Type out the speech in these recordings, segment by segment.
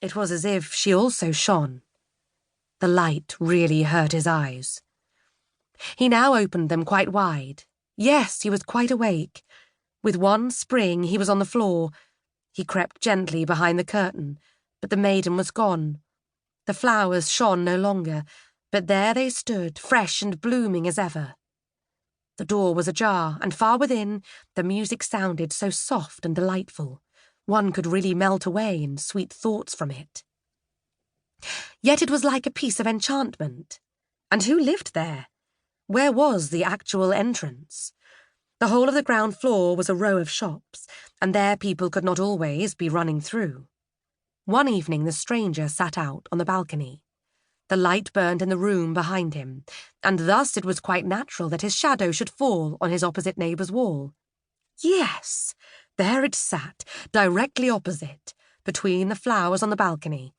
It was as if she also shone. The light really hurt his eyes. He now opened them quite wide. Yes, he was quite awake. With one spring, he was on the floor. He crept gently behind the curtain, but the maiden was gone. The flowers shone no longer, but there they stood, fresh and blooming as ever. The door was ajar, and far within, the music sounded so soft and delightful. One could really melt away in sweet thoughts from it. Yet it was like a piece of enchantment. And who lived there? Where was the actual entrance? The whole of the ground floor was a row of shops, and there people could not always be running through. One evening the stranger sat out on the balcony. The light burned in the room behind him, and thus it was quite natural that his shadow should fall on his opposite neighbour's wall. Yes, there it sat, directly opposite, between the flowers on the balcony.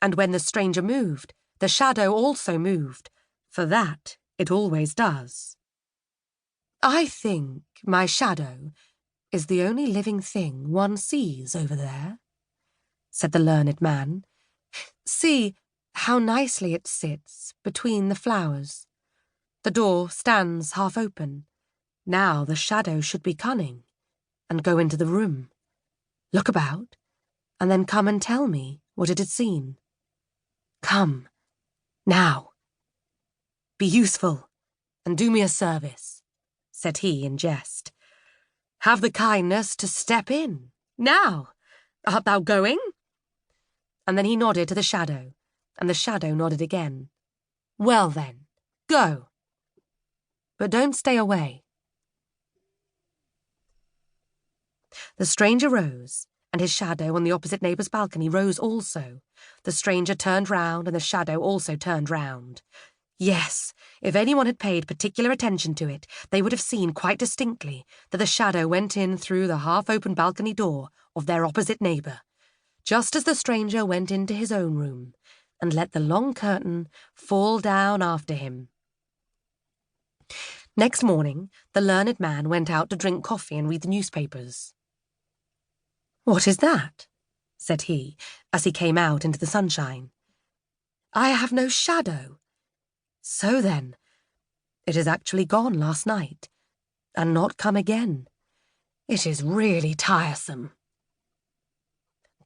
And when the stranger moved, the shadow also moved, for that it always does. I think my shadow is the only living thing one sees over there, said the learned man. See how nicely it sits between the flowers. The door stands half open. Now the shadow should be cunning and go into the room, look about, and then come and tell me what it had seen. Come, now. Be useful and do me a service, said he in jest. Have the kindness to step in. Now, art thou going? And then he nodded to the shadow, and the shadow nodded again. Well then, go. But don't stay away. The stranger rose, and his shadow on the opposite neighbour's balcony rose also. The stranger turned round, and the shadow also turned round. Yes, if anyone had paid particular attention to it, they would have seen quite distinctly that the shadow went in through the half-open balcony door of their opposite neighbour, just as the stranger went into his own room, and let the long curtain fall down after him. Next morning, the learned man went out to drink coffee and read the newspapers. What is that? Said he, as he came out into the sunshine. I have no shadow. So then, it has actually gone last night, and not come again. It is really tiresome.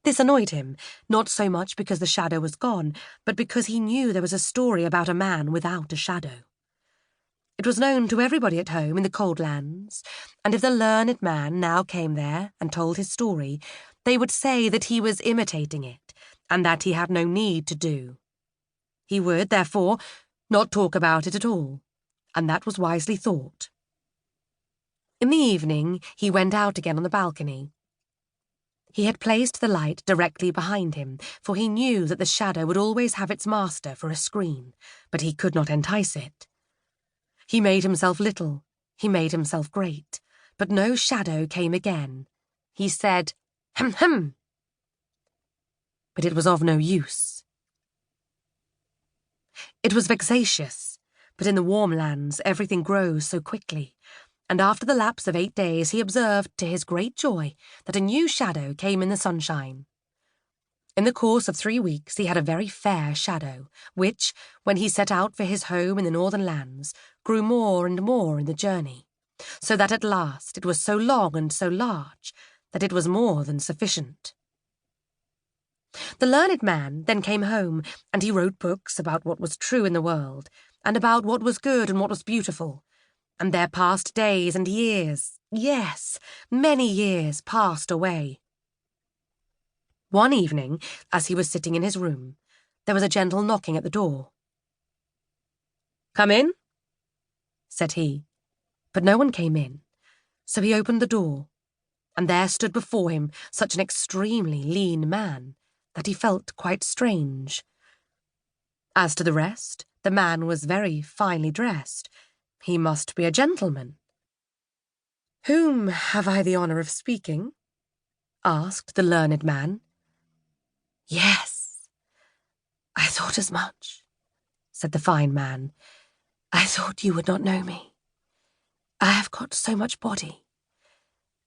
This annoyed him, not so much because the shadow was gone, but because he knew there was a story about a man without a shadow. It was known to everybody at home in the cold lands, and if the learned man now came there and told his story, they would say that he was imitating it, and that he had no need to do. He would, therefore, not talk about it at all, and that was wisely thought. In the evening, he went out again on the balcony. He had placed the light directly behind him, for he knew that the shadow would always have its master for a screen, but he could not entice it. He made himself little, he made himself great, but no shadow came again. He said, "Hem, hem," but it was of no use. It was vexatious, but in the warm lands everything grows so quickly, and after the lapse of 8 days he observed, to his great joy, that a new shadow came in the sunshine. In the course of 3 weeks he had a very fair shadow, which, when he set out for his home in the northern lands, grew more and more in the journey, so that at last it was so long and so large that it was more than sufficient. The learned man then came home, and he wrote books about what was true in the world, and about what was good and what was beautiful, and there passed days and years, yes, many years passed away. One evening, as he was sitting in his room, there was a gentle knocking at the door. "Come in," said he, but no one came in, so he opened the door, and there stood before him such an extremely lean man that he felt quite strange. As to the rest, the man was very finely dressed. He must be a gentleman. "Whom have I the honour of speaking?" asked the learned man. "Yes, I thought as much," said the fine man. "I thought you would not know me. I have got so much body.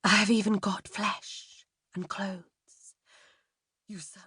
I have even got flesh and clothes. You son."